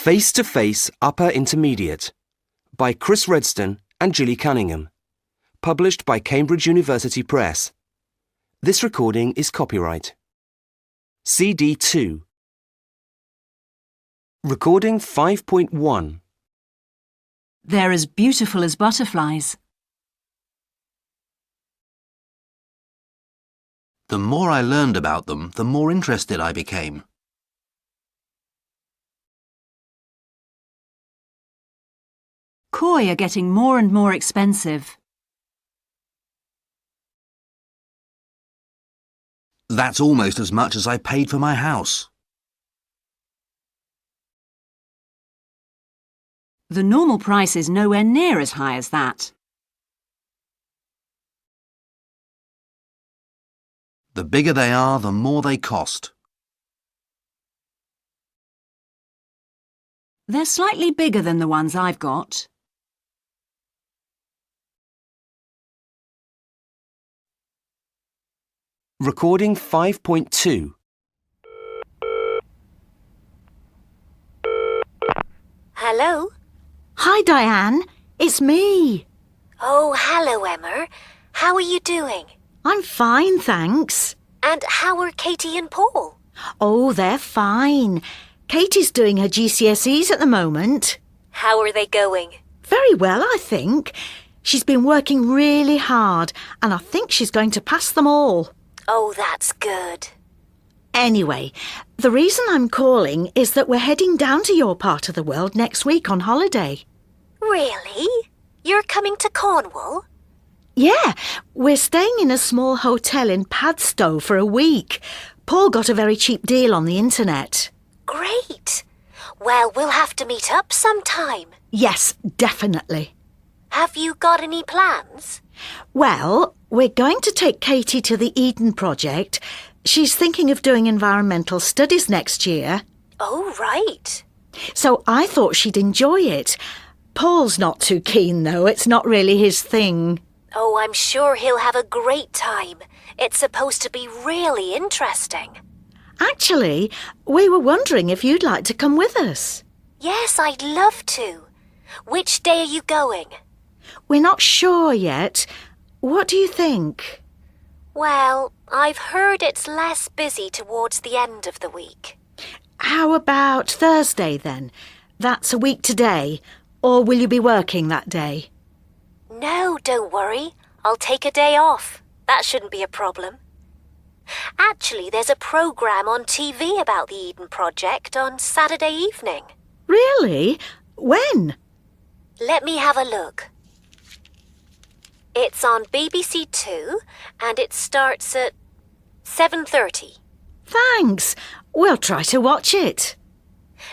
Face2face Upper Intermediate by Chris Redston and Gilly Cunningham. Published by Cambridge University Press. This recording is copyright. CD2. Recording 5.1. They're as beautiful as butterflies. The more I learned about them, the more interested I became. Koi are getting more and more expensive. That's almost as much as I paid for my house. The normal price is nowhere near as high as that. The bigger they are, the more they cost. They're slightly bigger than the ones I've got. Recording 5.2. Hello? Hi, Diane. It's me. Oh, hello, Emma. How are you doing? I'm fine, thanks. And how are Katie and Paul? Oh, they're fine. Katie's doing her GCSEs at the moment. How are they going? Very well, I think. She's been working really hard, and I think she's going to pass them all. Oh, that's good. Anyway, the reason I'm calling is that we're heading down to your part of the world next week on holiday. Really? You're coming to Cornwall? Yeah, we're staying in a small hotel in Padstow for a week. Paul got a very cheap deal on the internet. Great. Well, we'll have to meet up sometime. Yes, definitely. Have you got any plans? Well, we're going to take Katie to the Eden Project. She's thinking of doing environmental studies next year. Oh, right. So I thought she'd enjoy it. Paul's not too keen, though. It's not really his thing. Oh, I'm sure he'll have a great time. It's supposed to be really interesting. Actually, we were wondering if you'd like to come with us. Yes, I'd love to. Which day are you going? We're not sure yet. What do you think? Well, I've heard it's less busy towards the end of the week. How about Thursday, then? That's a week today. Or will you be working that day? No, don't worry. I'll take a day off. That shouldn't be a problem. Actually, there's a programme on TV about the Eden Project on Saturday evening. Really? When? Let me have a look. It's on BBC2 and it starts at 7:30. Thanks. We'll try to watch it.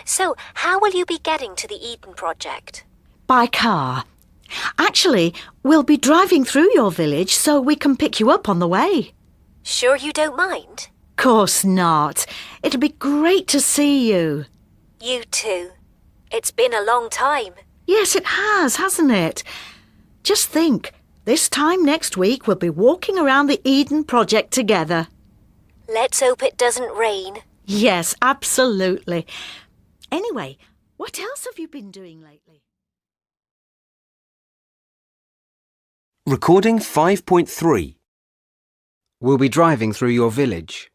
So, how will you be getting to the Eden Project? By car. Actually, we'll be driving through your village so we can pick you up on the way. Sure you don't mind? Course not. It'll be great to see you. You too. It's been a long time. Yes, it has, hasn't it? Just think, this time next week we'll be walking around the Eden Project together. Let's hope it doesn't rain. Yes, absolutely. Anyway, what else have you been doing lately? Recording 5.3. We'll be driving through your village.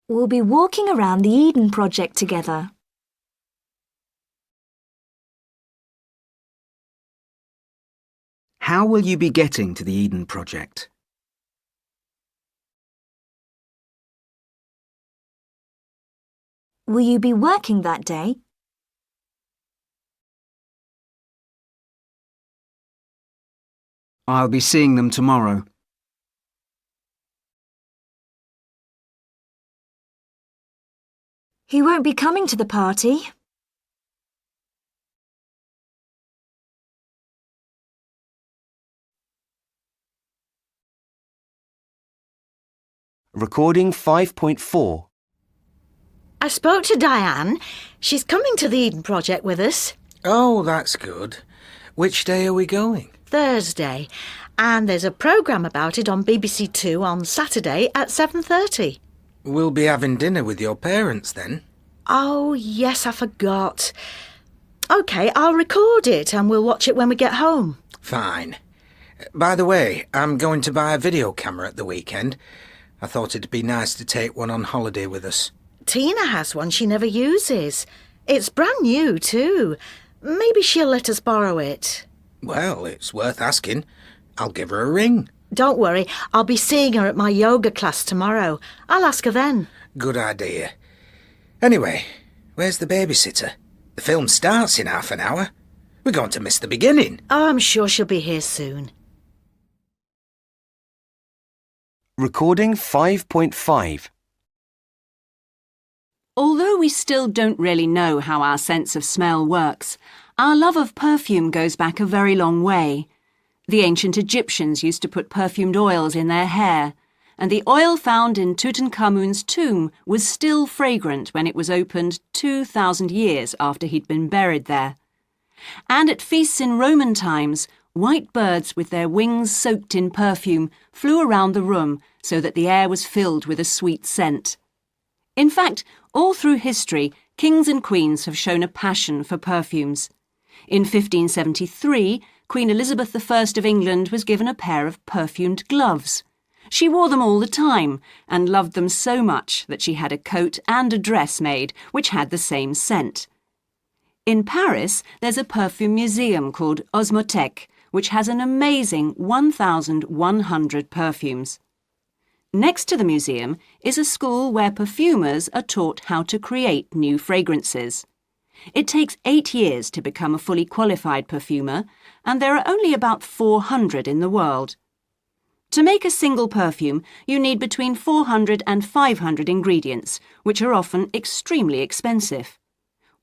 We'll be walking around the Eden Project together. How will you be getting to the Eden Project? Will you be working that day? I'll be seeing them tomorrow. He won't be coming to the party. Recording 5.4. I spoke to Diane. She's coming to the Eden Project with us. Oh, that's good. Which day are we going? Thursday. And there's a programme about it on BBC2 on Saturday at 7:30. We'll be having dinner with your parents then. Oh, yes, I forgot. OK, I'll record it and we'll watch it when we get home. Fine. By the way, I'm going to buy a video camera at the weekend. I thought it'd be nice to take one on holiday with us. Tina has one she never uses. It's brand new, too. Maybe she'll let us borrow it. Well, it's worth asking. I'll give her a ring. Don't worry, I'll be seeing her at my yoga class tomorrow. I'll ask her then. Good idea. Anyway, where's the babysitter? The film starts in half an hour. We're going to miss the beginning. Oh, I'm sure she'll be here soon. Recording 5.5. Although we still don't really know how our sense of smell works, our love of perfume goes back a very long way. The ancient Egyptians used to put perfumed oils in their hair, and the oil found in Tutankhamun's tomb was still fragrant when it was opened 2,000 years after he'd been buried there. And at feasts in Roman times, white birds with their wings soaked in perfume flew around the room so that the air was filled with a sweet scent. In fact, all through history, kings and queens have shown a passion for perfumes. In 1573, Queen Elizabeth I of England was given a pair of perfumed gloves. She wore them all the time and loved them so much that she had a coat and a dress made which had the same scent. In Paris, there's a perfume museum called Osmothèque, which has an amazing 1,100 perfumes. Next to the museum is a school where perfumers are taught how to create new fragrances. It takes 8 years to become a fully qualified perfumer, and there are only about 400 in the world. To make a single perfume, you need between 400 and 500 ingredients, which are often extremely expensive.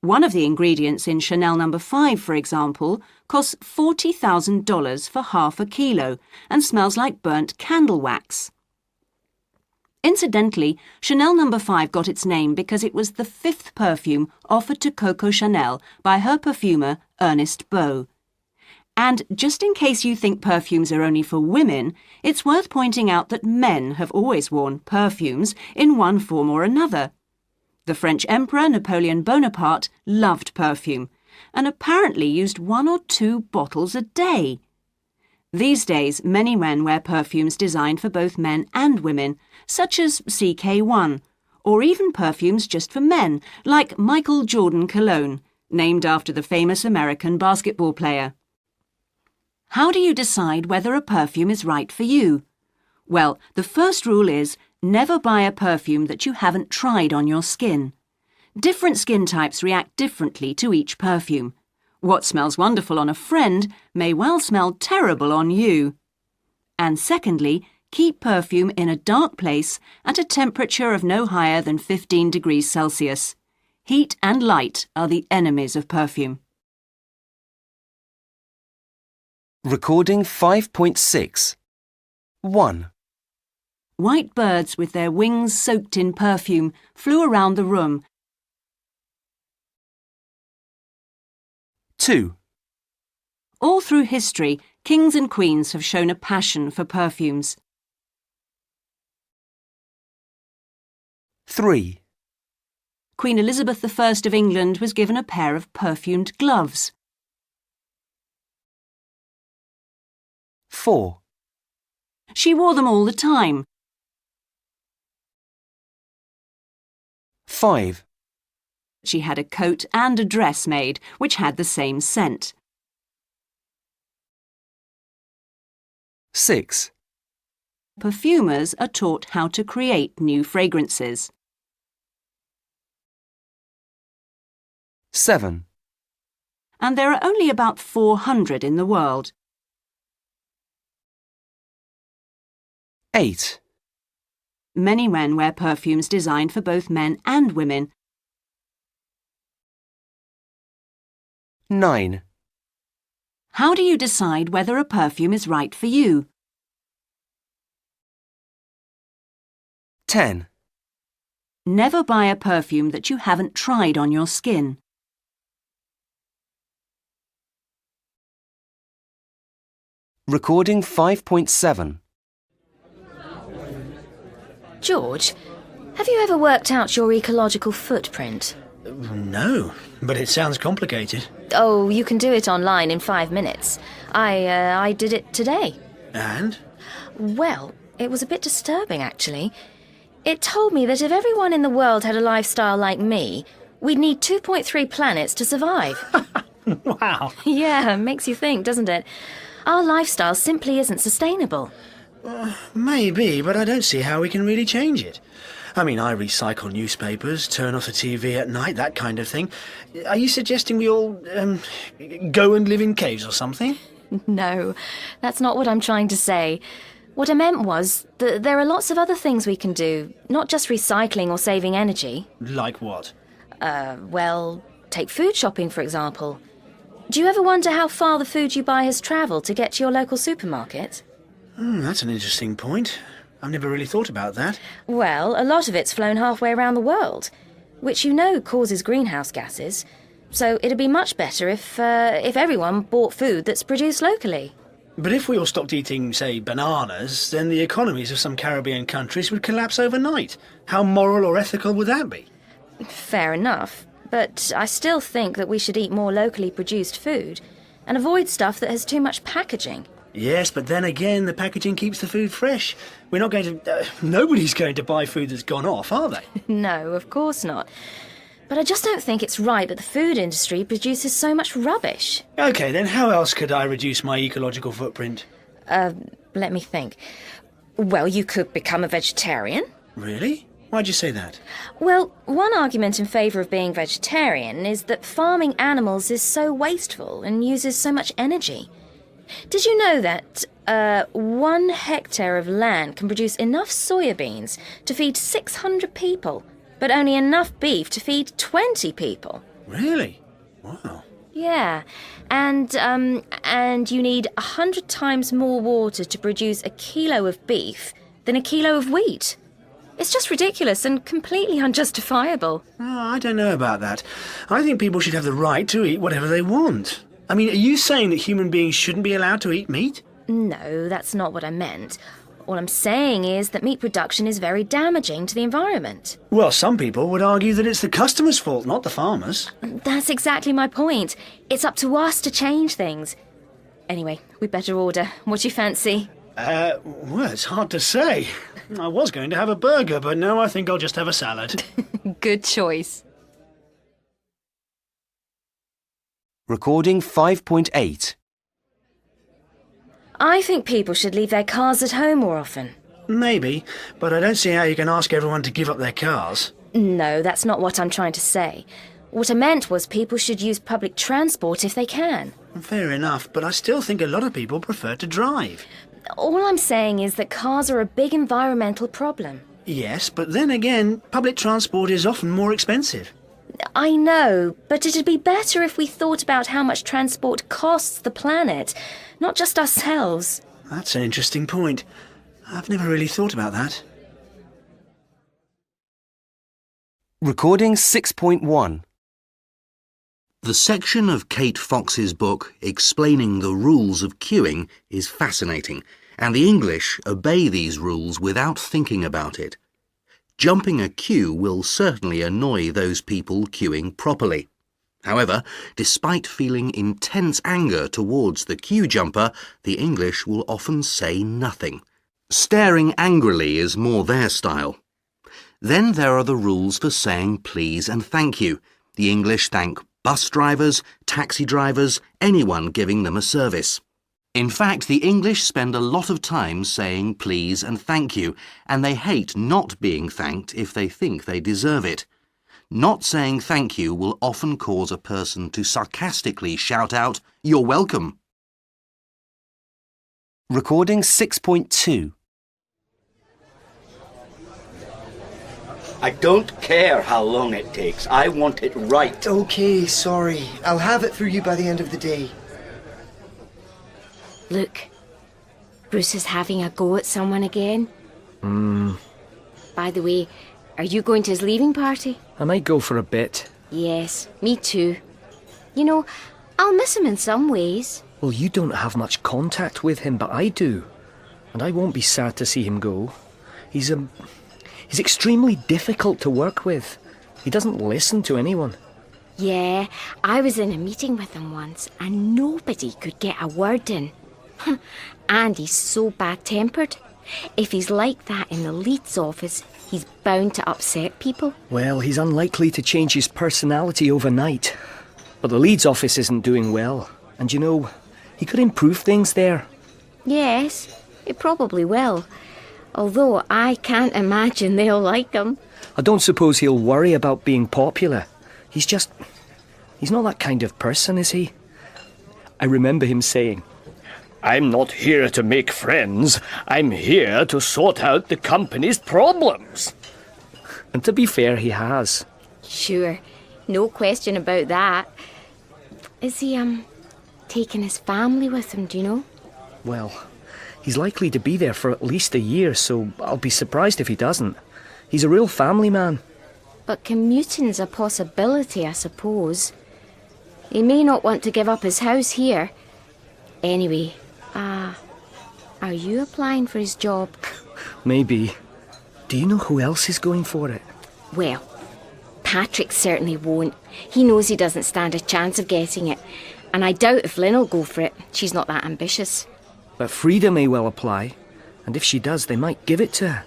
One of the ingredients in Chanel No. 5, for example, costs $40,000 for half a kilo and smells like burnt candle wax. Incidentally, Chanel No. 5 got its name because it was the 5th perfume offered to Coco Chanel by her perfumer, Ernest Beau. And just in case you think perfumes are only for women, it's worth pointing out that men have always worn perfumes in one form or another. The French Emperor Napoleon Bonaparte loved perfume and apparently used 1 or 2 bottles a day. These days, many men wear perfumes designed for both men and women, such as CK1, or even perfumes just for men, like Michael Jordan Cologne, named after the famous American basketball player. How do you decide whether a perfume is right for you? Well, the first rule is never buy a perfume that you haven't tried on your skin. Different skin types react differently to each perfume. What smells wonderful on a friend may well smell terrible on you. And secondly, keep perfume in a dark place at a temperature of no higher than 15 degrees Celsius. Heat and light are the enemies of perfume. Recording 5.6. 1. White birds with their wings soaked in perfume flew around the room. 2. All through history, kings and queens have shown a passion for perfumes. 3. Queen Elizabeth I of England was given a pair of perfumed gloves. 4. She wore them all the time. 5. She had a coat and a dress made, which had the same scent. 6. Perfumers are taught how to create new fragrances. 7. And there are only about 400 in the world. 8. Many men wear perfumes designed for both men and women. 9. How do you decide whether a perfume is right for you? 10. Never buy a perfume that you haven't tried on your skin. Recording 5.7. George, Have you ever worked out your ecological footprint? No, but it sounds complicated. Oh, you can do it online in 5 minutes. I did it today. And? Well, it was a bit disturbing, actually. It told me that if everyone in the world had a lifestyle like me, we'd need 2.3 planets to survive. Wow. Yeah, makes you think, doesn't it? Our lifestyle simply isn't sustainable. Maybe, but I don't see how we can really change it. I mean, I recycle newspapers, turn off the TV at night, that kind of thing. Are you suggesting we all, go and live in caves or something? No, that's not what I'm trying to say. What I meant was that there are lots of other things we can do, not just recycling or saving energy. Like what? Well, take food shopping, for example. Do you ever wonder how far the food you buy has travelled to get to your local supermarket? That's an interesting point. I've never really thought about that. Well, a lot of it's flown halfway around the world, which you know causes greenhouse gases. So it'd be much better if everyone bought food that's produced locally. But if we all stopped eating, say, bananas, then the economies of some Caribbean countries would collapse overnight. How moral or ethical would that be? Fair enough, but I still think that we should eat more locally produced food and avoid stuff that has too much packaging. Yes, but then again, the packaging keeps the food fresh. We're not going to... nobody's going to buy food that's gone off, are they? No, of course not. But I just don't think it's right that the food industry produces so much rubbish. OK, then how else could I reduce my ecological footprint? Let me think. Well, you could become a vegetarian. Really? Why'd you say that? Well, one argument in favour of being vegetarian is that farming animals is so wasteful and uses so much energy. Did you know that 1 hectare of land can produce enough soya to feed 600 people, but only enough beef to feed 20 people? Really? Wow. Yeah, and you need 100 times more water to produce a kilo of beef than a kilo of wheat. It's just ridiculous and completely unjustifiable. Oh, I don't know about that. I think people should have the right to eat whatever they want. I mean, are you saying that human beings shouldn't be allowed to eat meat? No, that's not what I meant. All I'm saying is that meat production is very damaging to the environment. Well, some people would argue that it's the customer's fault, not the farmer's. That's exactly my point. It's up to us to change things. Anyway, we'd better order. What do you fancy? Well, it's hard to say. I was going to have a burger, but now I think I'll just have a salad. Good choice. Recording 5.8. I think people should leave their cars at home more often. Maybe, but I don't see how you can ask everyone to give up their cars. No, that's not what I'm trying to say. What I meant was people should use public transport if they can. Fair enough, but I still think a lot of people prefer to drive. All I'm saying is that cars are a big environmental problem. Yes, but then again, public transport is often more expensive. I know, but it'd be better if we thought about how much transport costs the planet, not just ourselves. That's an interesting point. I've never really thought about that. Recording 6.1. The section of Kate Fox's book explaining the rules of queuing is fascinating, and the English obey these rules without thinking about it. Jumping a queue will certainly annoy those people queuing properly. However, despite feeling intense anger towards the queue jumper, the English will often say nothing. Staring angrily is more their style. Then there are the rules for saying please and thank you. The English thank bus drivers, taxi drivers, anyone giving them a service. In fact, the English spend a lot of time saying please and thank you, and they hate not being thanked if they think they deserve it. Not saying thank you will often cause a person to sarcastically shout out, "You're welcome." Recording 6.2. I don't care how long it takes. I want it right. Okay, sorry. I'll have it for you by the end of the day. Look, Bruce is having a go at someone again. By the way, are you going to his leaving party? I might go for a bit. Yes, me too. You know, I'll miss him in some ways. Well, you don't have much contact with him, but I do. And I won't be sad to see him go. He's He's extremely difficult to work with. He doesn't listen to anyone. Yeah, I was in a meeting with him once and nobody could get a word in. And he's so bad-tempered. If he's like that in the Leeds office, he's bound to upset people. Well, he's unlikely to change his personality overnight. But the Leeds office isn't doing well. And you know, he could improve things there. Yes, it probably will. Although I can't imagine they'll like him. I don't suppose he'll worry about being popular. He's not that kind of person, is he? I remember him saying, "I'm not here to make friends. I'm here to sort out the company's problems." And to be fair, he has. Sure, no question about that. Is he, taking his family with him, do you know? Well, he's likely to be there for at least a year, so I'll be surprised if he doesn't. He's a real family man. But commuting's a possibility, I suppose. He may not want to give up his house here. Anyway, are you applying for his job? Maybe. Do you know who else is going for it? Well, Patrick certainly won't. He knows he doesn't stand a chance of getting it. And I doubt if Lynn will go for it. She's not that ambitious. But Frida may well apply. And if she does, they might give it to her.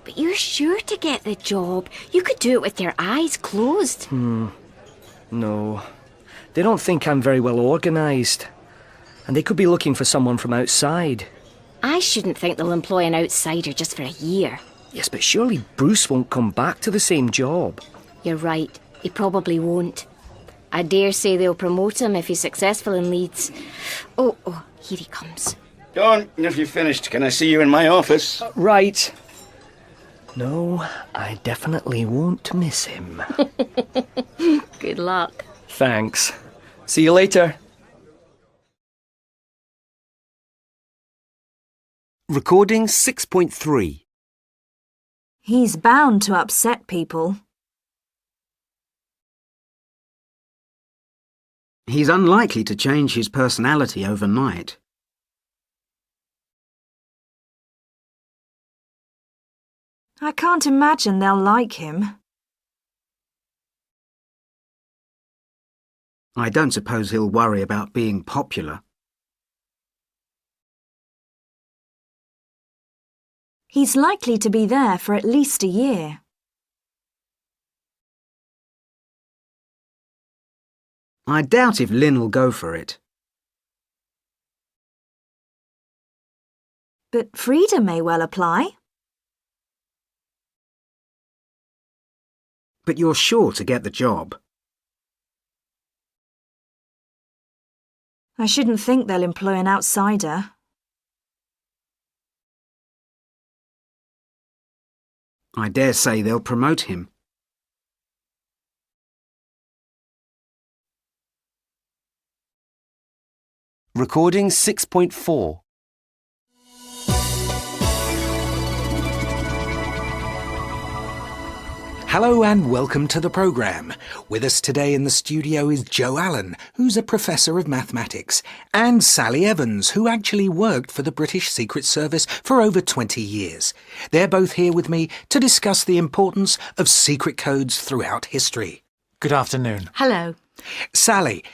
But you're sure to get the job. You could do it with your eyes closed. No. They don't think I'm very well organised. And they could be looking for someone from outside. I shouldn't think they'll employ an outsider just for a year. Yes, but surely Bruce won't come back to the same job. You're right. He probably won't. I dare say they'll promote him if he's successful in Leeds. Oh, here he comes. Dawn, if you've finished, can I see you in my office? Right. No, I definitely won't miss him. Good luck. Thanks. See you later. Recording 6.3. He's bound to upset people. He's unlikely to change his personality overnight. I can't imagine they'll like him. I don't suppose he'll worry about being popular. He's likely to be there for at least a year. I doubt if Lynn will go for it. But Frida may well apply. But you're sure to get the job. I shouldn't think they'll employ an outsider. I dare say they'll promote him. Recording 6.4. Hello and welcome to the programme. With us today in the studio is Joe Allen, who's a professor of mathematics, and Sally Evans, who actually worked for the British Secret Service for over 20 years. They're both here with me to discuss the importance of secret codes throughout history. Good afternoon. Hello. Sally,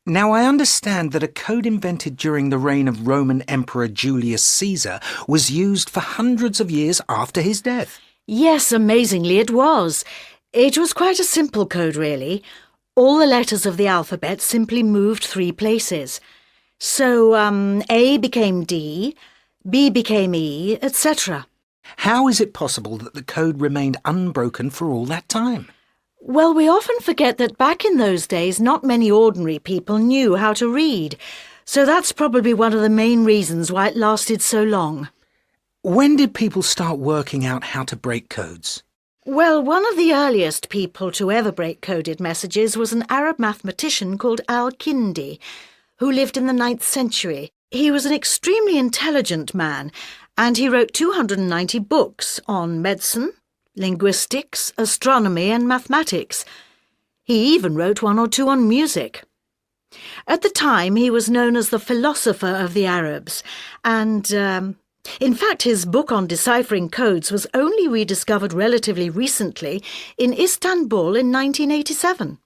now I understand that a code invented during the reign of Roman Emperor Julius Caesar was used for hundreds of years after his death. Yes, amazingly it was. It was quite a simple code, really. All the letters of the alphabet simply moved 3 places. So, A became D, B became E, etc. How is it possible that the code remained unbroken for all that time? Well, we often forget that back in those days, not many ordinary people knew how to read. So that's probably one of the main reasons why it lasted so long. When did people start working out how to break codes? Well, one of the earliest people to ever break coded messages was an Arab mathematician called Al-Kindi, who lived in the 9th century. He was an extremely intelligent man, and he wrote 290 books on medicine, linguistics, astronomy and mathematics. He even wrote 1 or 2 on music. At the time, he was known as the philosopher of the Arabs, and In fact, his book on deciphering codes was only rediscovered relatively recently in Istanbul in 1987.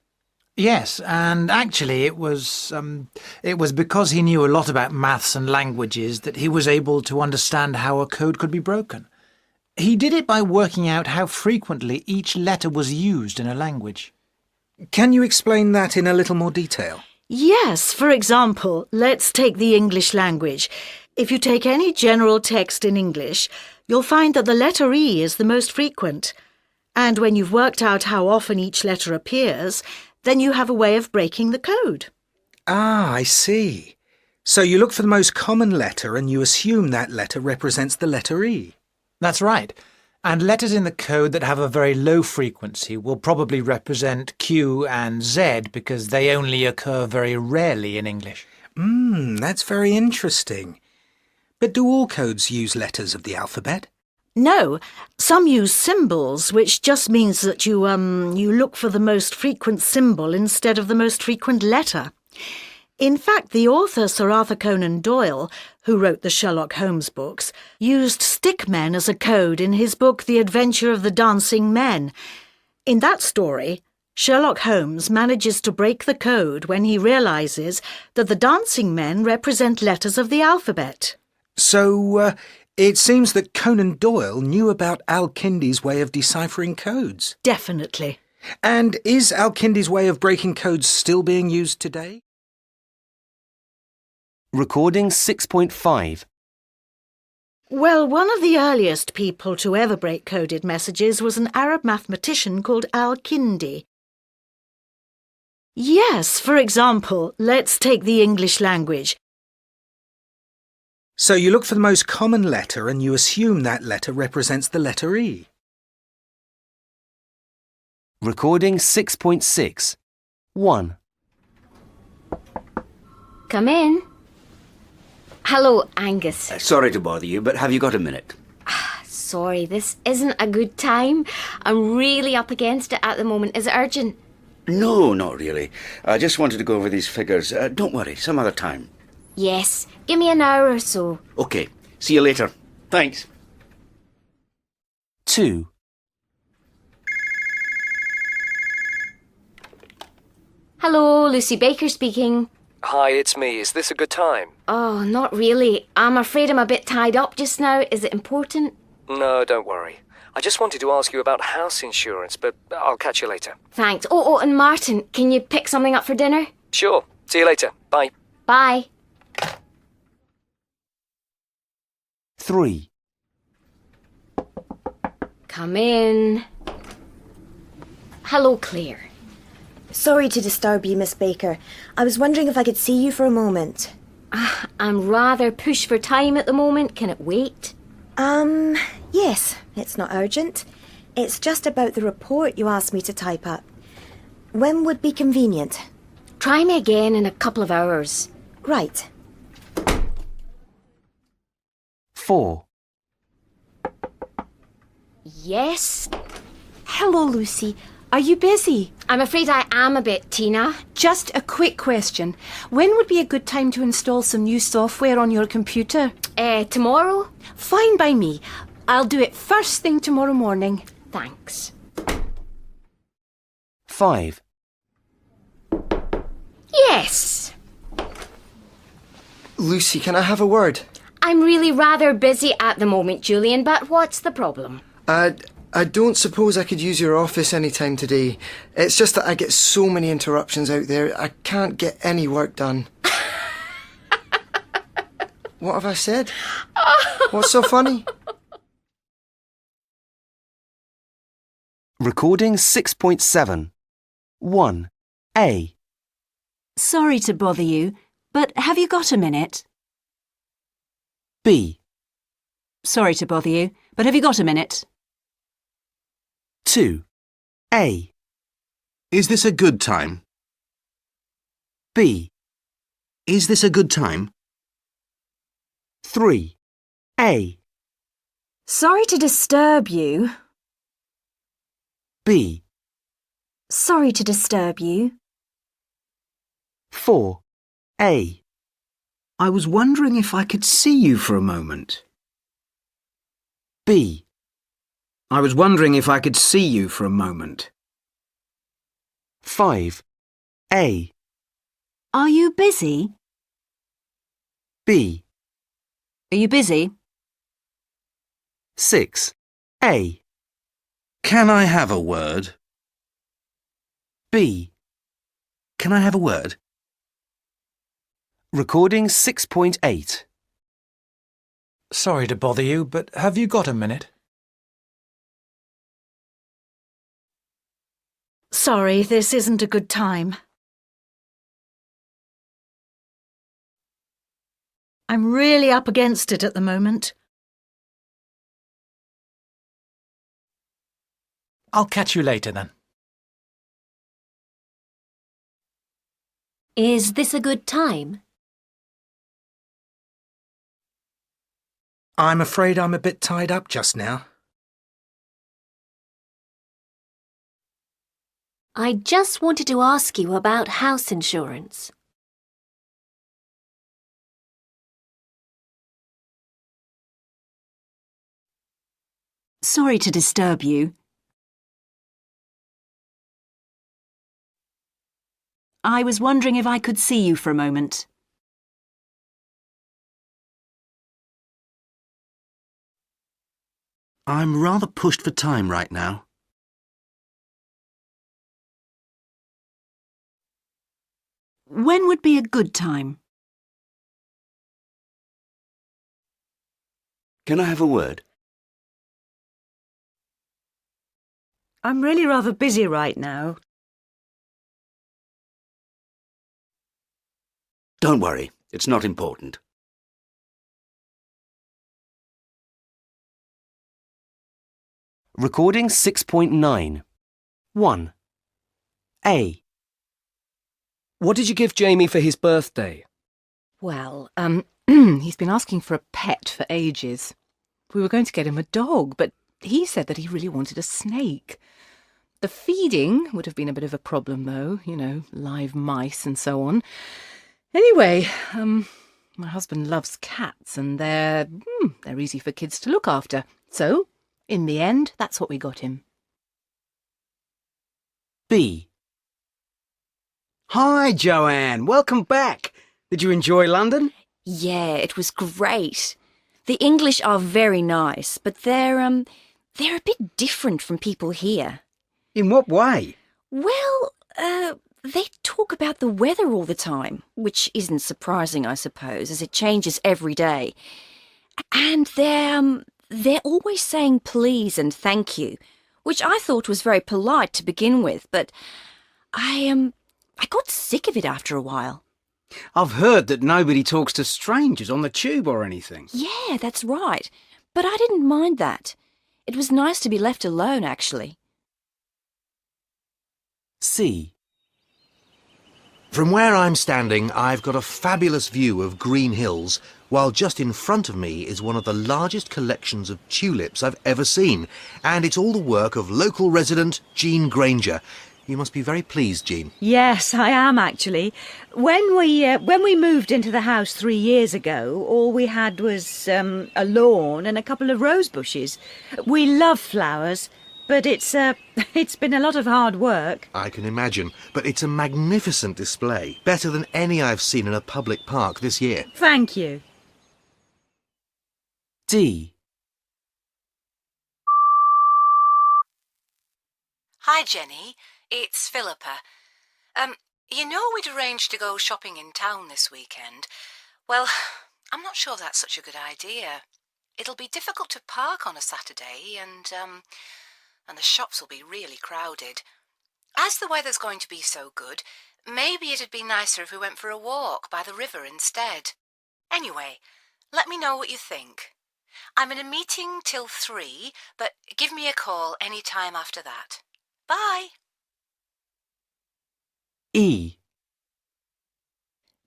Yes, and actually it was because he knew a lot about maths and languages that he was able to understand how a code could be broken. He did it by working out how frequently each letter was used in a language. Can you explain that in a little more detail? Yes, for example, let's take the English language. If you take any general text in English, you'll find that the letter E is the most frequent. And when you've worked out how often each letter appears, then you have a way of breaking the code. Ah, I see. So you look for the most common letter and you assume that letter represents the letter E. That's right. And letters in the code that have a very low frequency will probably represent Q and Z because they only occur very rarely in English. That's very interesting. But do all codes use letters of the alphabet? No, some use symbols, which just means that you look for the most frequent symbol instead of the most frequent letter. In fact, the author Sir Arthur Conan Doyle, who wrote the Sherlock Holmes books, used stickmen as a code in his book The Adventure of the Dancing Men. In that story, Sherlock Holmes manages to break the code when he realises that the dancing men represent letters of the alphabet. So, it seems that Conan Doyle knew about Al-Kindi's way of deciphering codes. Definitely. And is Al-Kindi's way of breaking codes still being used today? Recording 6.5. Well, one of the earliest people to ever break coded messages was an Arab mathematician called Al-Kindi. Yes, for example, let's take the English language. So you look for the most common letter and you assume that letter represents the letter E. Recording 6.6. 1. Come in. Hello, Angus. Sorry to bother you, but have you got a minute? Sorry, this isn't a good time. I'm really up against it at the moment. Is it urgent? No, not really. I just wanted to go over these figures. Don't worry, some other time. Yes, give me an hour or so. OK, see you later. Thanks. 2. Hello, Lucy Baker speaking. Hi, it's me. Is this a good time? Oh, not really. I'm afraid I'm a bit tied up just now. Is it important? No, don't worry. I just wanted to ask you about house insurance, but I'll catch you later. Thanks. Oh, and Martin, can you pick something up for dinner? Sure. See you later. Bye. Bye. 3. Come in. Hello, Claire. Sorry to disturb you, Miss Baker. I was wondering if I could see you for a moment. I'm rather pushed for time at the moment. Can it wait? Yes. It's not urgent. It's just about the report you asked me to type up. When would be convenient? Try me again in a couple of hours. Right. 4. Yes? Hello, Lucy. Are you busy? I'm afraid I am a bit, Tina. Just a quick question. When would be a good time to install some new software on your computer? Tomorrow? Fine by me. I'll do it first thing tomorrow morning. Thanks. 5. Yes. Lucy, can I have a word? I'm really rather busy at the moment, Julian, but what's the problem? I don't suppose I could use your office any time today. It's just that I get so many interruptions out there, I can't get any work done. What have I said? What's so funny? Recording 6.7. 1. A. Sorry to bother you, but have you got a minute? B. Sorry to bother you, but have you got a minute? 2. A. Is this a good time? B. Is this a good time? 3. A. Sorry to disturb you. B. Sorry to disturb you. 4. A. I was wondering if I could see you for a moment. B. I was wondering if I could see you for a moment. 5. A. Are you busy? B. Are you busy? 6. A. Can I have a word? B. Can I have a word? Recording 6.8. Sorry to bother you, but have you got a minute? Sorry, this isn't a good time. I'm really up against it at the moment. I'll catch you later then. Is this a good time? I'm afraid I'm a bit tied up just now. I just wanted to ask you about house insurance. Sorry to disturb you. I was wondering if I could see you for a moment. I'm rather pushed for time right now. When would be a good time? Can I have a word? I'm really rather busy right now. Don't worry, it's not important. Recording 6.9. 1. A. What did you give Jamie for his birthday? Well, he's been asking for a pet for ages. We were going to get him a dog, but he said that he really wanted a snake. The feeding would have been a bit of a problem, though, you know, live mice and so on. Anyway, my husband loves cats, and they're easy for kids to look after. So, in the end, that's what we got him. B. Hi, Joanne. Welcome back. Did you enjoy London? Yeah, it was great. The English are very nice, but they're a bit different from people here. In what way? Well, they talk about the weather all the time, which isn't surprising, I suppose, as it changes every day. And they're always saying please and thank you, which I thought was very polite to begin with, but I got sick of it after a while. I've heard that nobody talks to strangers on the tube or anything. Yeah, that's right. But I didn't mind that. It was nice to be left alone, actually. C. From where I'm standing, I've got a fabulous view of Green Hills, while just in front of me is one of the largest collections of tulips I've ever seen, and it's all the work of local resident Jean Granger. You must be very pleased, Jean. Yes, I am actually. When we moved into the house 3 years ago, all we had was a lawn and a couple of rose bushes. We love flowers, but it's been a lot of hard work. I can imagine, but it's a magnificent display, better than any I've seen in a public park this year. Thank you. D. Hi, Jenny. It's Philippa. You know we'd arranged to go shopping in town this weekend. Well, I'm not sure that's such a good idea. It'll be difficult to park on a Saturday, and the shops will be really crowded. As the weather's going to be so good, maybe it'd be nicer if we went for a walk by the river instead. Anyway, let me know what you think. I'm in a meeting till 3, but give me a call any time after that. Bye. E.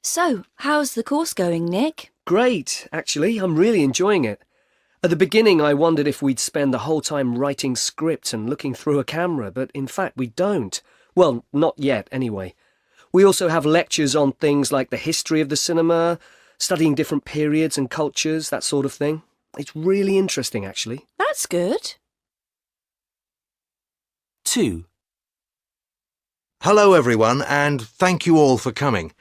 So, how's the course going, Nick? Great, actually. I'm really enjoying it. At the beginning, I wondered if we'd spend the whole time writing scripts and looking through a camera, but in fact we don't. Well, not yet, anyway. We also have lectures on things like the history of the cinema, studying different periods and cultures, that sort of thing. It's really interesting, actually. That's good. 2. Hello everyone, and thank you all for coming.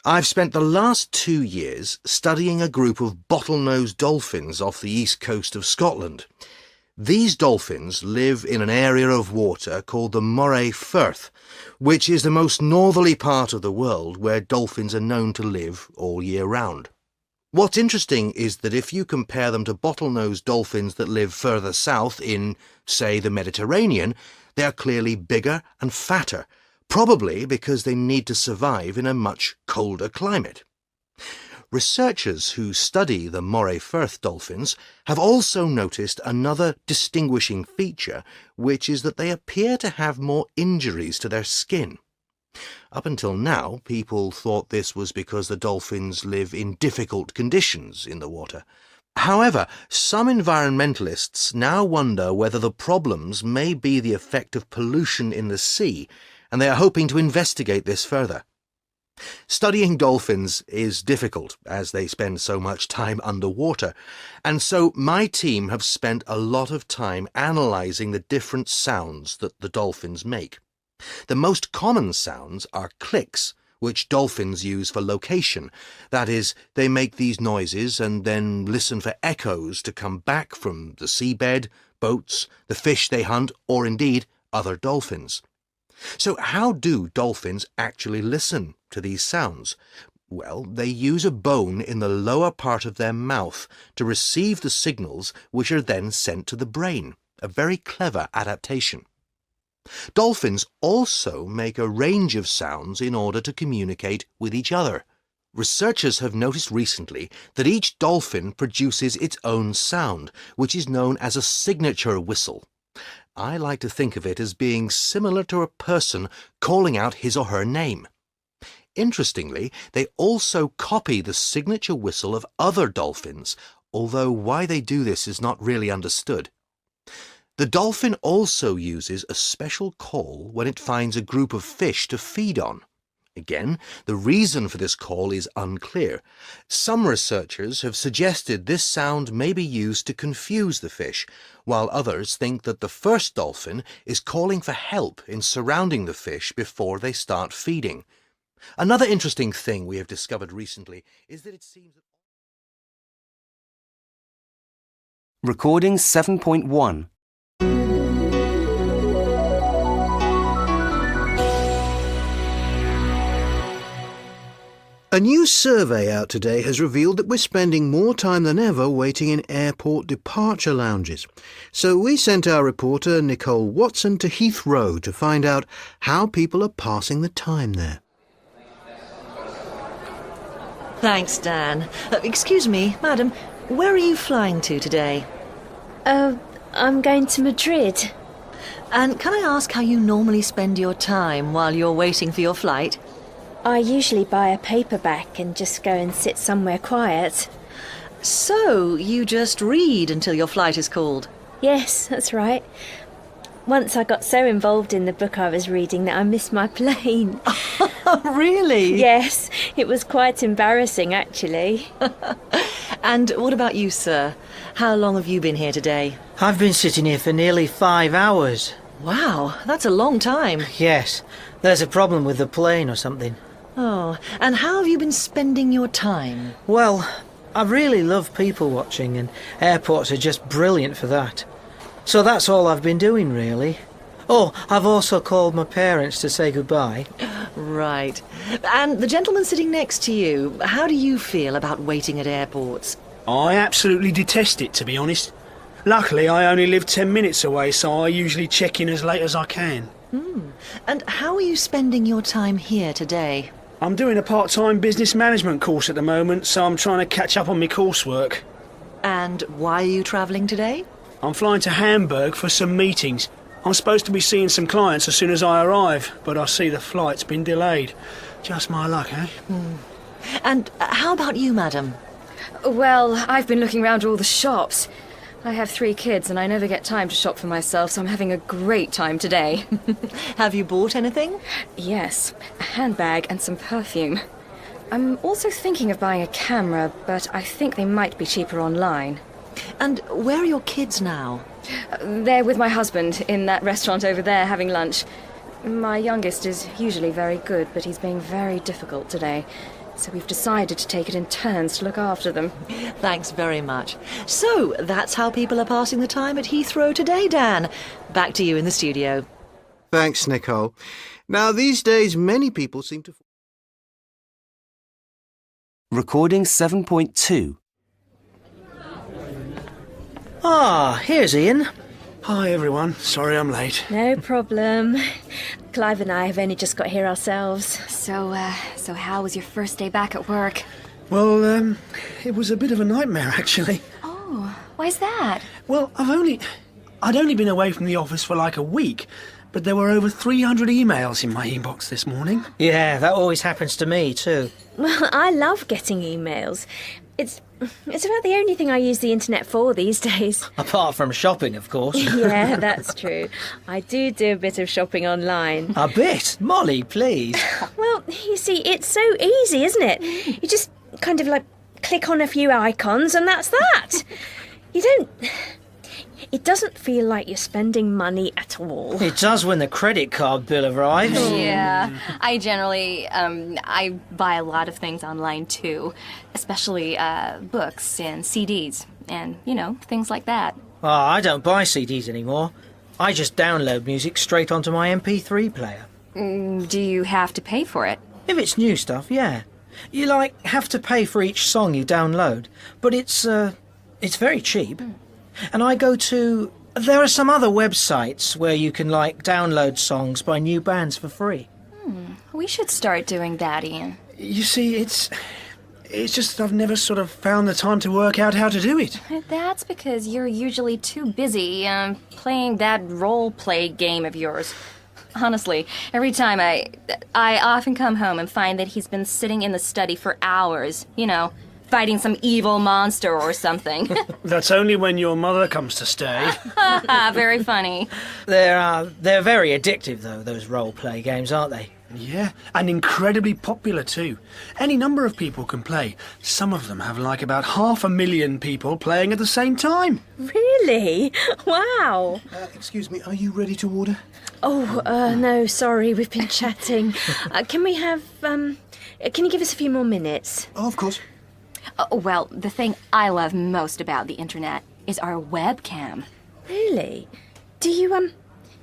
I've spent the last 2 years studying a group of bottlenose dolphins off the east coast of Scotland. These dolphins live in an area of water called the Moray Firth, which is the most northerly part of the world where dolphins are known to live all year round. What's interesting is that if you compare them to bottlenose dolphins that live further south in, say, the Mediterranean, they are clearly bigger and fatter, probably because they need to survive in a much colder climate. Researchers who study the Moray Firth dolphins have also noticed another distinguishing feature, which is that they appear to have more injuries to their skin. Up until now, people thought this was because the dolphins live in difficult conditions in the water. However, some environmentalists now wonder whether the problems may be the effect of pollution in the sea, and they are hoping to investigate this further. Studying dolphins is difficult, as they spend so much time underwater, and so my team have spent a lot of time analysing the different sounds that the dolphins make. The most common sounds are clicks, which dolphins use for location. That is, they make these noises and then listen for echoes to come back from the seabed, boats, the fish they hunt, or indeed other dolphins. So how do dolphins actually listen to these sounds? Well, they use a bone in the lower part of their mouth to receive the signals which are then sent to the brain. A very clever adaptation. Dolphins also make a range of sounds in order to communicate with each other. Researchers have noticed recently that each dolphin produces its own sound, which is known as a signature whistle. I like to think of it as being similar to a person calling out his or her name. Interestingly, they also copy the signature whistle of other dolphins, although why they do this is not really understood. The dolphin also uses a special call when it finds a group of fish to feed on. Again, the reason for this call is unclear. Some researchers have suggested this sound may be used to confuse the fish, while others think that the first dolphin is calling for help in surrounding the fish before they start feeding. Another interesting thing we have discovered recently is that it seems that... Recording 7.1. A new survey out today has revealed that we're spending more time than ever waiting in airport departure lounges. So we sent our reporter Nicole Watson to Heathrow to find out how people are passing the time there. Thanks, Dan. Excuse me, madam, where are you flying to today? I'm going to Madrid. And can I ask how you normally spend your time while you're waiting for your flight? I usually buy a paperback and just go and sit somewhere quiet. So, you just read until your flight is called? Yes, that's right. Once I got so involved in the book I was reading that I missed my plane. Really? Yes, it was quite embarrassing, actually. And what about you, sir? How long have you been here today? I've been sitting here for nearly 5 hours. Wow, that's a long time. Yes, there's a problem with the plane or something. Oh, and how have you been spending your time? Well, I really love people watching, and airports are just brilliant for that. So that's all I've been doing, really. Oh, I've also called my parents to say goodbye. Right. And the gentleman sitting next to you, how do you feel about waiting at airports? I absolutely detest it, to be honest. Luckily, I only live 10 minutes away, so I usually check in as late as I can. And how are you spending your time here today? I'm doing a part-time business management course at the moment, so I'm trying to catch up on my coursework. And why are you travelling today? I'm flying to Hamburg for some meetings. I'm supposed to be seeing some clients as soon as I arrive, but I see the flight's been delayed. Just my luck, eh? And how about you, madam? Well, I've been looking round all the shops. I have 3 kids and I never get time to shop for myself, so I'm having a great time today. Have you bought anything? Yes, a handbag and some perfume. I'm also thinking of buying a camera, but I think they might be cheaper online. And where are your kids now? They're with my husband in that restaurant over there having lunch. My youngest is usually very good, but he's being very difficult today. So we've decided to take it in turns to look after them. Thanks very much. So, that's how people are passing the time at Heathrow today, Dan. Back to you in the studio. Thanks, Nicole. Now, these days, many people seem to... Recording 7.2. Ah, here's Ian. Hi, everyone. Sorry I'm late. No problem. Clive and I have only just got here ourselves. So how was your first day back at work? Well, it was a bit of a nightmare, actually. Oh, why's that? Well, I'd only been away from the office for like a week, but there were over 300 emails in my inbox this morning. Yeah, that always happens to me too. Well, I love getting emails. It's about the only thing I use the internet for these days. Apart from shopping, of course. Yeah, that's true. I do a bit of shopping online. A bit? Molly, please. Well, you see, it's so easy, isn't it? You just kind of like click on a few icons and that's that. It doesn't feel like you're spending money at all. It does when the credit card bill arrives. Yeah, I generally, I buy a lot of things online too, especially books and CDs and, things like that. Oh, I don't buy CDs anymore. I just download music straight onto my MP3 player. Do you have to pay for it? If it's new stuff, yeah. You, have to pay for each song you download, but it's very cheap. And I go to... There are some other websites where you can, download songs by new bands for free. We should start doing that, Ian. You see, it's just that I've never sort of found the time to work out how to do it. That's because you're usually too busy playing that role-play game of yours. Honestly, every time I often come home and find that he's been sitting in the study for hours, fighting some evil monster or something. That's only when your mother comes to stay. Very funny. They're very addictive, though, those role-play games, aren't they? Yeah, and incredibly popular, too. Any number of people can play. Some of them have about 500,000 people playing at the same time. Really? Wow. Excuse me, are you ready to order? Oh, no, sorry, we've been chatting. Can we have, can you give us a few more minutes? Oh, of course. Well, the thing I love most about the internet is our webcam. Really? Do you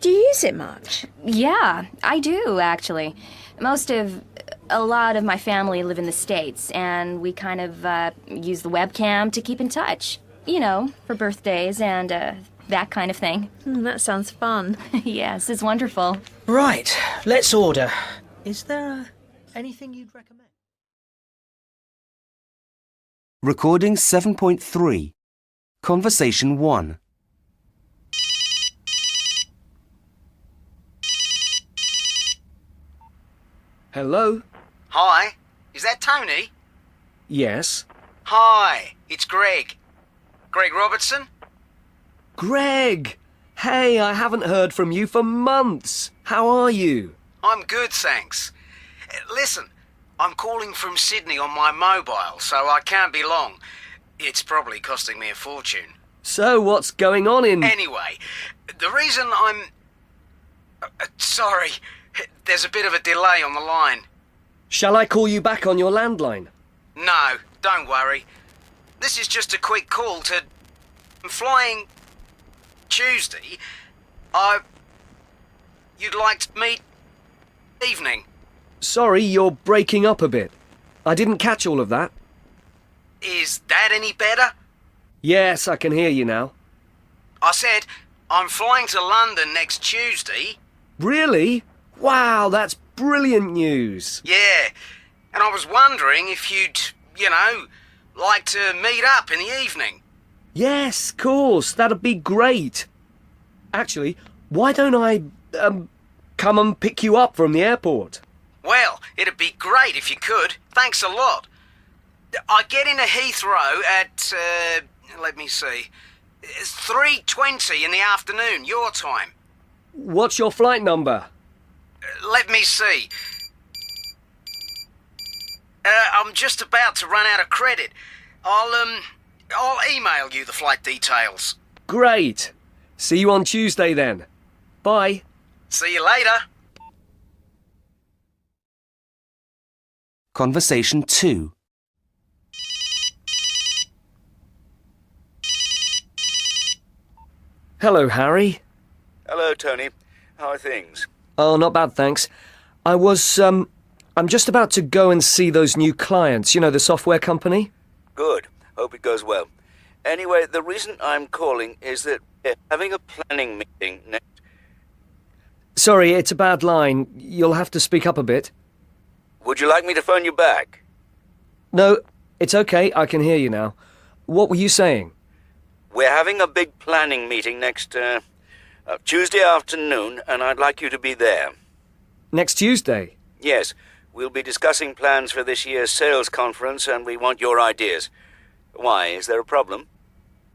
use it much? Yeah, I do, actually. A lot of my family live in the States, and we kind of use the webcam to keep in touch. For birthdays and that kind of thing. That sounds fun. Yes, it's wonderful. Right, let's order. Is there anything you'd recommend? Recording 7.3. Conversation 1. Hello? Hi, is that Tony? Yes. Hi, it's Greg. Greg Robertson? Greg! Hey, I haven't heard from you for months. How are you? I'm good, thanks. Listen, I'm calling from Sydney on my mobile, so I can't be long. It's probably costing me a fortune. So, what's going on in... Anyway, the reason I'm... sorry, there's a bit of a delay on the line. Shall I call you back on your landline? No, don't worry. This is just a quick call to... I'm flying... Tuesday. You'd like to meet... Evening. Sorry, you're breaking up a bit. I didn't catch all of that. Is that any better? Yes, I can hear you now. I said, I'm flying to London next Tuesday. Really? Wow, that's brilliant news. Yeah, and I was wondering if you'd, like to meet up in the evening. Yes, of course, that'd be great. Actually, why don't I, come and pick you up from the airport? Well, it'd be great if you could. Thanks a lot. I get into Heathrow at, let me see, 3:20 in the afternoon, your time. What's your flight number? Let me see. I'm just about to run out of credit. I'll email you the flight details. Great. See you on Tuesday then. Bye. See you later. Conversation 2. Hello, Harry. Hello, Tony. How are things? Oh, not bad, thanks. I'm just about to go and see those new clients, you know, the software company. Good. Hope it goes well. Anyway, the reason I'm calling is that we're having a planning meeting next... Sorry, it's a bad line. You'll have to speak up a bit. Would you like me to phone you back? No, it's okay. I can hear you now. What were you saying? We're having a big planning meeting next Tuesday afternoon, and I'd like you to be there. Next Tuesday? Yes. We'll be discussing plans for this year's sales conference, and we want your ideas. Why? Is there a problem?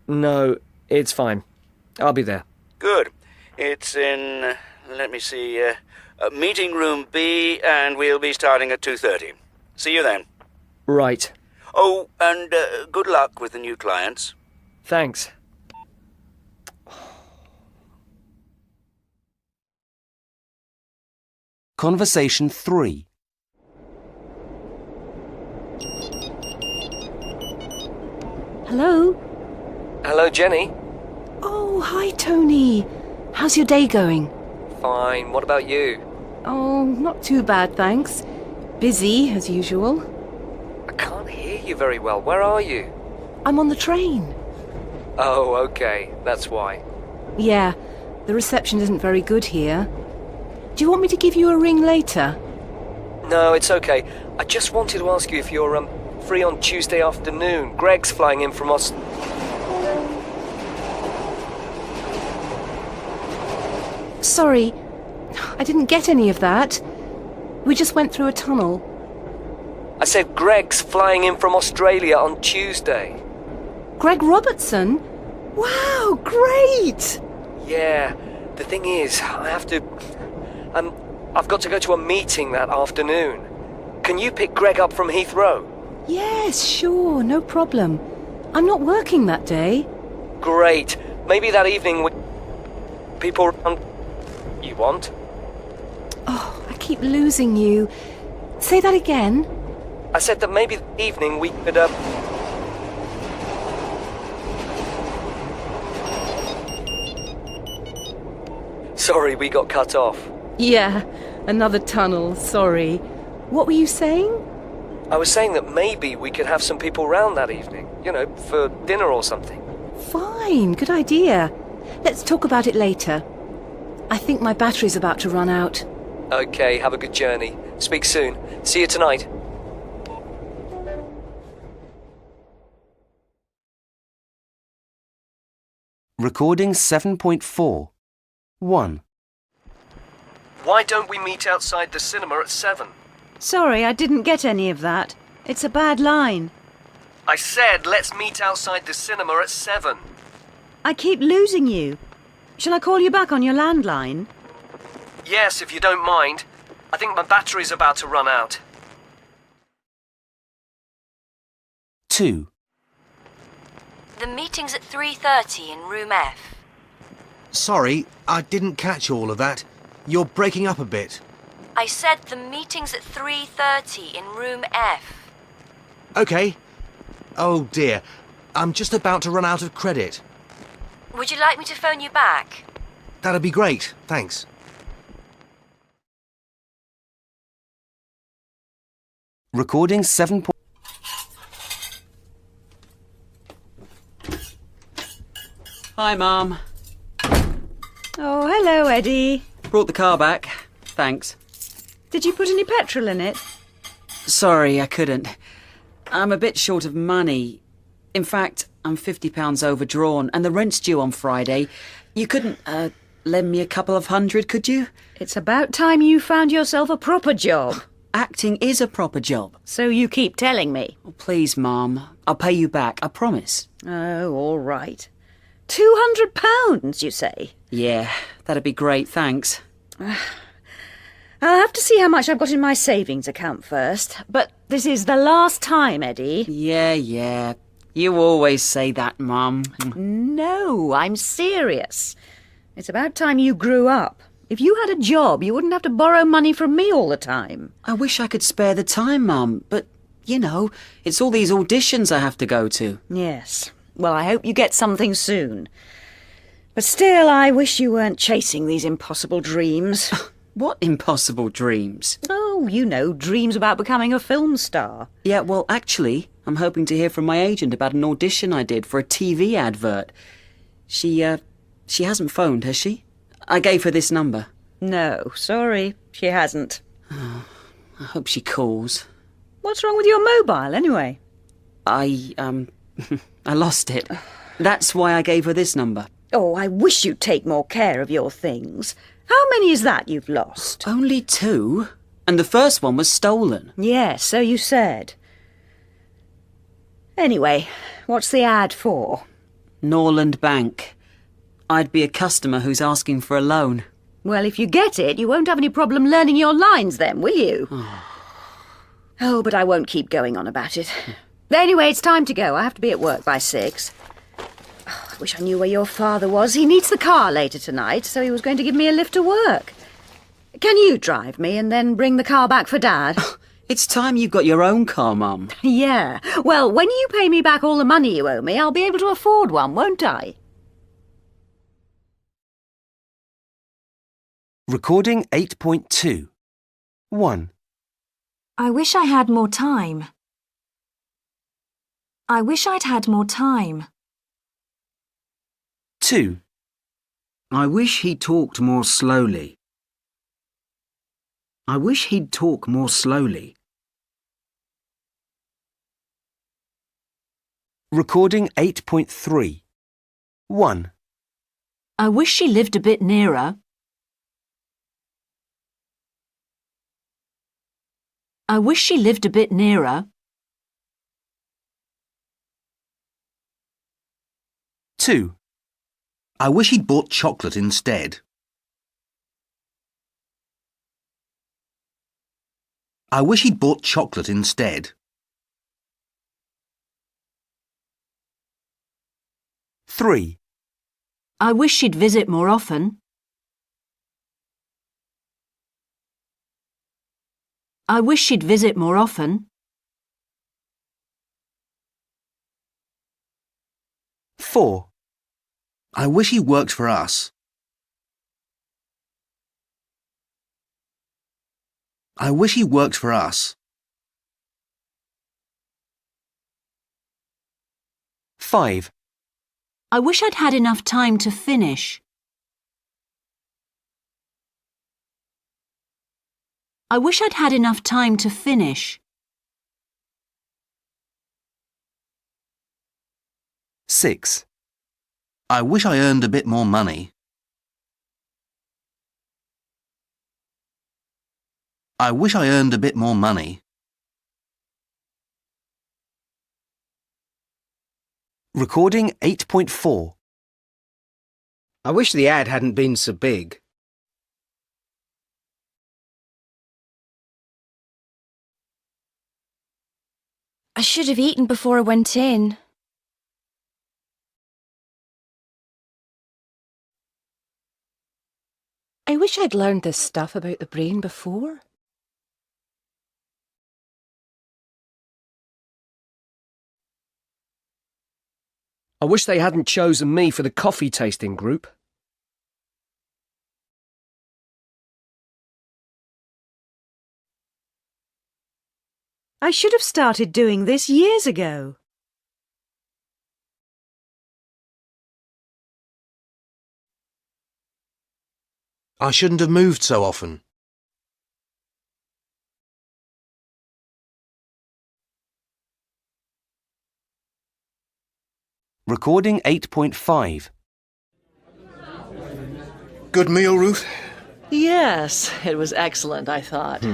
No, it's fine. I'll be there. Good. It's in, let me see, meeting room B, and we'll be starting at 2:30. See you then. Right. Oh, and good luck with the new clients. Thanks. Conversation 3. Hello? Hello, Jenny. Oh, hi, Tony. How's your day going? Fine. What about you? Oh, not too bad, thanks. Busy, as usual. I can't hear you very well. Where are you? I'm on the train. Oh, okay. That's why. Yeah, the reception isn't very good here. Do you want me to give you a ring later? No, it's okay. I just wanted to ask you if you're free on Tuesday afternoon. Greg's flying in from us. Sorry, I didn't get any of that. We just went through a tunnel. I said Greg's flying in from Australia on Tuesday. Greg Robertson? Wow, great! Yeah, the thing is, I've got to go to a meeting that afternoon. Can you pick Greg up from Heathrow? Yes, sure, no problem. I'm not working that day. Great. Maybe that evening people around you want? Oh, I keep losing you. Say that again. I said that maybe that evening we could, Sorry, we got cut off. Yeah, another tunnel, sorry. What were you saying? I was saying that maybe we could have some people round that evening, you know, for dinner or something. Fine, good idea. Let's talk about it later. I think my battery's about to run out. Okay, have a good journey. Speak soon. See you tonight. Recording 7.4. 1. Why don't we meet outside the cinema at 7? Sorry, I didn't get any of that. It's a bad line. I said let's meet outside the cinema at 7. I keep losing you. Shall I call you back on your landline? Yes, if you don't mind. I think my battery's about to run out. 2. The meeting's at 3:30 in room F. Sorry, I didn't catch all of that. You're breaking up a bit. I said the meeting's at 3:30 in room F. OK. Oh dear, I'm just about to run out of credit. Would you like me to phone you back? That'd be great, thanks. Recording 7. Hi, Mum. Oh, hello, Eddie. Brought the car back. Thanks. Did you put any petrol in it? Sorry, I couldn't. I'm a bit short of money. In fact, I'm £50 overdrawn, and the rent's due on Friday. You couldn't, lend me a couple of hundred, could you? It's about time you found yourself a proper job. Acting is a proper job. So you keep telling me. Oh, please, Mum. I'll pay you back, I promise. Oh, all right. £200, you say? Yeah, that'd be great, thanks. I'll have to see how much I've got in my savings account first. But this is the last time, Eddie. Yeah. You always say that, Mum. No, I'm serious. It's about time you grew up. If you had a job, you wouldn't have to borrow money from me all the time. I wish I could spare the time, Mum, but, you know, it's all these auditions I have to go to. Yes. Well, I hope you get something soon. But still, I wish you weren't chasing these impossible dreams. What impossible dreams? Oh, you know, dreams about becoming a film star. Yeah, well, actually, I'm hoping to hear from my agent about an audition I did for a TV advert. She hasn't phoned, has she? I gave her this number. No, sorry, she hasn't. I hope she calls. What's wrong with your mobile, anyway? I lost it. That's why I gave her this number. Oh, I wish you'd take more care of your things. How many is that you've lost? Only 2. And the first one was stolen. Yes, so you said. Anyway, what's the ad for? Norland Bank. I'd be a customer who's asking for a loan. Well, if you get it, you won't have any problem learning your lines then, will you? Oh, but I won't keep going on about it. Anyway, it's time to go. I have to be at work by 6. Oh, I wish I knew where your father was. He needs the car later tonight, so he was going to give me a lift to work. Can you drive me and then bring the car back for Dad? It's time you got your own car, Mum. Yeah. Well, when you pay me back all the money you owe me, I'll be able to afford one, won't I? Recording 8.2. 1. I wish I had more time. I wish I'd had more time. 2. I wish he talked more slowly. I wish he'd talk more slowly. Recording 8.3. 1. I wish she lived a bit nearer. I wish she lived a bit nearer. 2. I wish he'd bought chocolate instead. I wish he'd bought chocolate instead. 3. I wish she'd visit more often. I wish she'd visit more often. 4. I wish he worked for us. I wish he worked for us. 5. I wish I'd had enough time to finish. I wish I'd had enough time to finish. 6. I wish I earned a bit more money. I wish I earned a bit more money. Recording 8.4. I wish the ad hadn't been so big. I should have eaten before I went in. I wish I'd learned this stuff about the brain before. I wish they hadn't chosen me for the coffee tasting group. I should have started doing this years ago. I shouldn't have moved so often. Recording 8.5. Good meal, Ruth? Yes, it was excellent, I thought.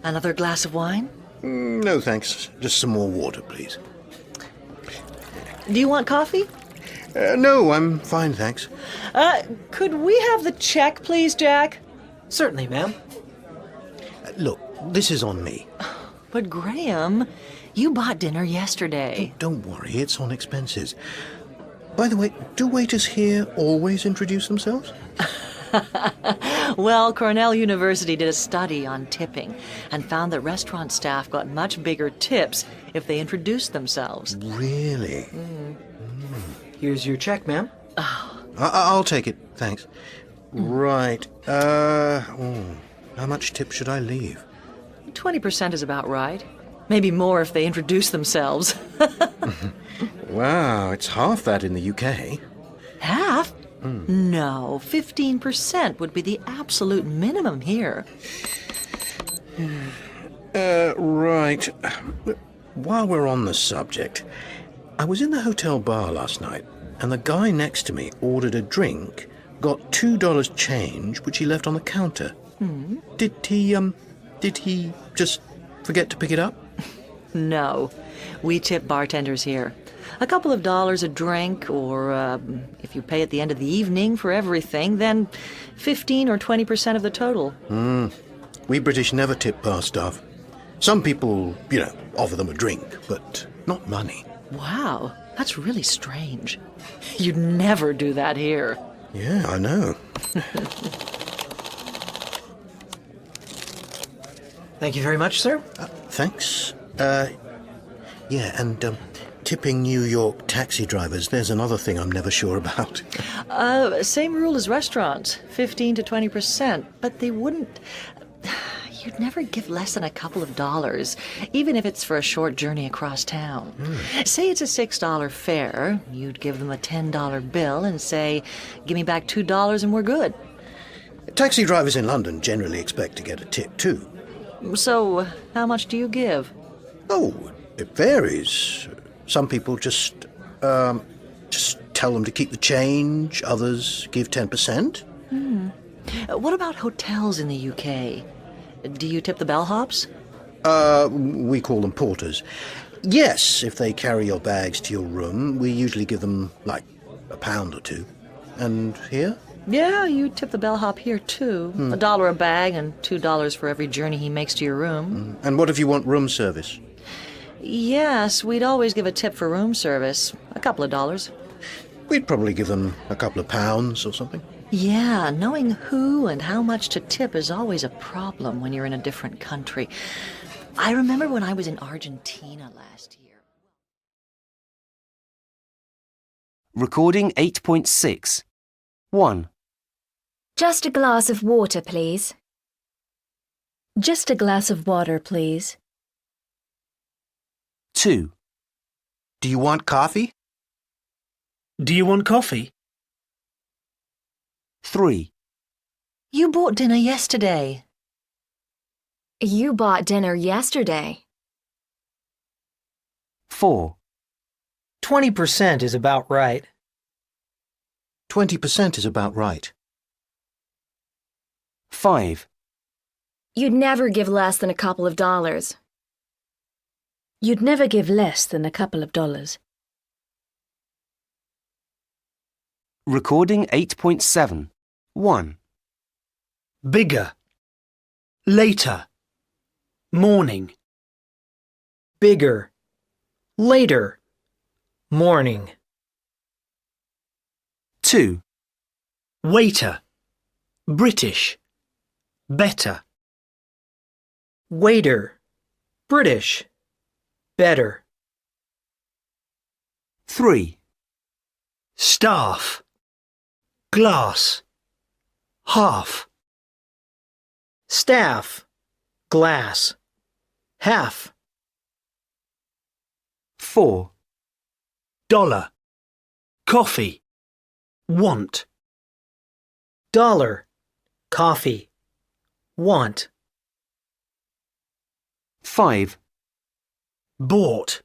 Another glass of wine? No, thanks. Just some more water, please. Do you want coffee? No, I'm fine, thanks. Could we have the check, please, Jack? Certainly, ma'am. Look, this is on me. But Graham, You bought dinner yesterday. Don't worry, it's on expenses. By the way, do waiters here always introduce themselves? Well, Cornell University did a study on tipping and found that restaurant staff got much bigger tips if they introduced themselves. Really? Here's your check, ma'am. I'll take it, thanks. Right. How much tip should I leave? 20% is about right. Maybe more if they introduce themselves. Wow, it's half that in the UK. Half? No, 15% would be the absolute minimum here. Right. While we're on the subject, I was in the hotel bar last night, and the guy next to me ordered a drink, got $2 change, which he left on the counter. Did he just forget to pick it up? No. We tip bartenders here. A couple of dollars a drink, or if you pay at the end of the evening for everything, then 15 or 20% of the total. We British never tip bar staff. Some people, offer them a drink, but not money. Wow, that's really strange. You'd never do that here. Yeah, I know. Thank you very much, sir. Thanks. Tipping New York taxi drivers, there's another thing I'm never sure about. Same rule as restaurants, 15 to 20%, but they wouldn't... You'd never give less than a couple of dollars, even if it's for a short journey across town. Say it's a $6 fare, you'd give them a $10 bill and say, give me back $2 and we're good. Taxi drivers in London generally expect to get a tip too. So, how much do you give? Oh, it varies. Some people just tell them to keep the change, others give 10%. What about hotels in the UK? Do you tip the bellhops? We call them porters. Yes, if they carry your bags to your room, we usually give them, like, £1 or £2. And here? Yeah, you tip the bellhop here, too. $1 a bag and $2 for every journey he makes to your room. And what if you want room service? Yes, we'd always give a tip for room service. A couple of dollars. We'd probably give them a couple of pounds or something. Yeah, knowing who and how much to tip is always a problem when you're in a different country. I remember when I was in Argentina last year. Recording 8.6. 1. Just a glass of water, please. Just a glass of water, please. 2. Do you want coffee? Do you want coffee? 3. You bought dinner yesterday. You bought dinner yesterday. 4. 20% is about right. 20% is about right. 5. You'd never give less than a couple of dollars. You'd never give less than a couple of dollars. Recording 8.7. 1. Bigger. Later. Morning. Bigger. Later. Morning. 2. Waiter. British. Better. Waiter. British. Better. 3. Staff. Glass. Half. Staff. Glass. Half. 4. Dollar. Coffee. Want. Dollar. Coffee. Want. 5. Bought.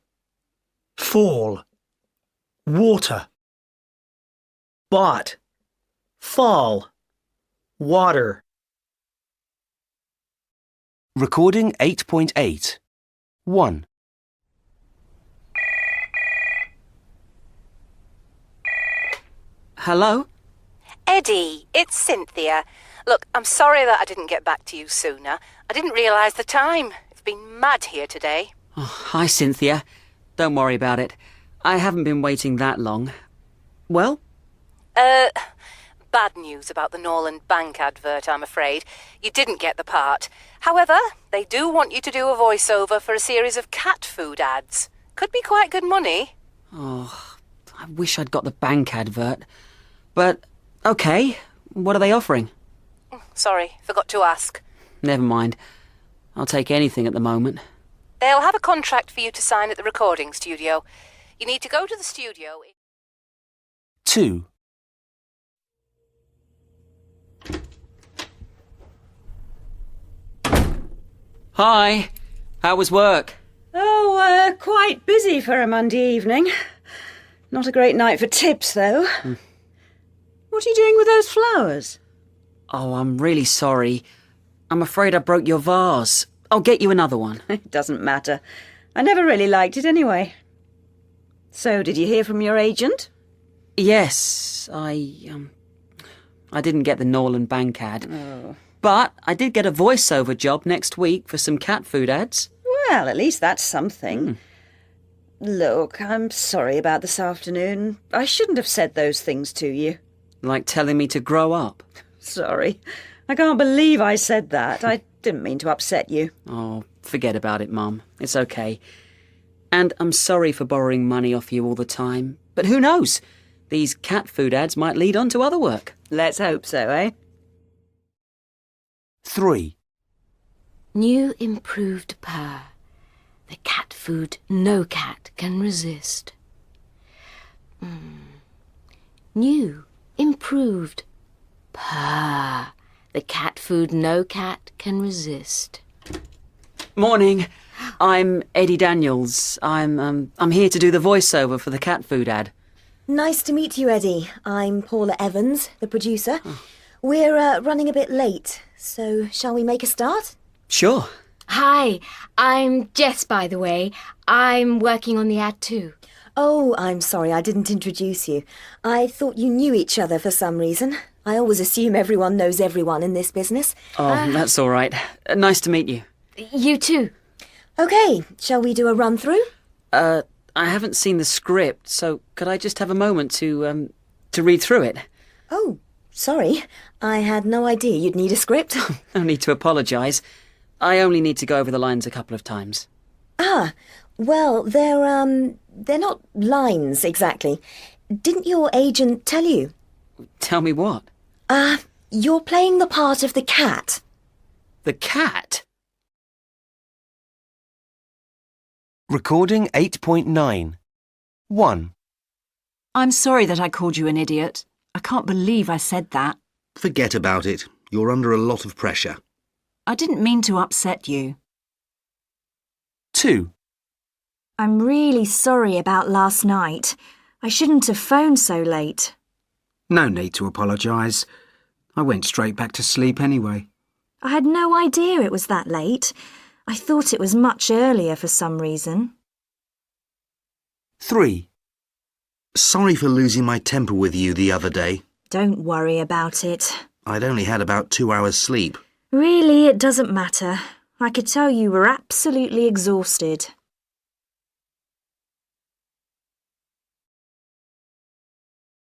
Fall. Water. Bought. Fall. Water. Recording 8.8. 1. Hello? Eddie, it's Cynthia. Look, I'm sorry that I didn't get back to you sooner. I didn't realise the time. It's been mad here today. Oh, hi, Cynthia. Don't worry about it. I haven't been waiting that long. Well? Bad news about the Norland Bank advert, I'm afraid. You didn't get the part. However, they do want you to do a voiceover for a series of cat food ads. Could be quite good money. Oh, I wish I'd got the bank advert. But, okay, what are they offering? Sorry, forgot to ask. Never mind. I'll take anything at the moment. They'll have a contract for you to sign at the recording studio. You need to go to the studio. 2. Hi. How was work? Oh, quite busy for a Monday evening. Not a great night for tips, though. What are you doing with those flowers? Oh, I'm really sorry. I'm afraid I broke your vase. I'll get you another one. It doesn't matter. I never really liked it anyway. So, did you hear from your agent? Yes, I didn't get the Norland Bank ad. Oh. But I did get a voiceover job next week for some cat food ads. Well, at least that's something. Look, I'm sorry about this afternoon. I shouldn't have said those things to you. Like telling me to grow up. Sorry. I can't believe I said that. I didn't mean to upset you. Oh, forget about it, Mum. It's okay. And I'm sorry for borrowing money off you all the time. But who knows? These cat food ads might lead on to other work. Let's hope so, eh? 3. New improved purr. The cat food no cat can resist. New improved purr. The cat food no cat can resist. Morning. I'm Eddie Daniels. I'm here to do the voiceover for the cat food ad. Nice to meet you, Eddie. I'm Paula Evans, the producer. We're running a bit late, so shall we make a start? Sure. Hi, I'm Jess, by the way. I'm working on the ad too. Oh, I'm sorry, I didn't introduce you. I thought you knew each other for some reason. I always assume everyone knows everyone in this business. Oh, that's all right. Nice to meet you. You too. OK, shall we do a run-through? I haven't seen the script, so could I just have a moment to read through it? Oh, sorry. I had no idea you'd need a script. No need to apologise. I only need to go over the lines a couple of times. Ah, well, they're not lines exactly. Didn't your agent tell you? Tell me what? You're playing the part of the cat. The cat? Recording 8.9. 1. I'm sorry that I called you an idiot. I can't believe I said that. Forget about it. You're under a lot of pressure. I didn't mean to upset you. 2. I'm really sorry about last night. I shouldn't have phoned so late. No need to apologise. I went straight back to sleep anyway. I had no idea it was that late. I thought it was much earlier for some reason. 3. Sorry for losing my temper with you the other day. Don't worry about it. I'd only had about 2 hours sleep. Really, it doesn't matter. I could tell you were absolutely exhausted.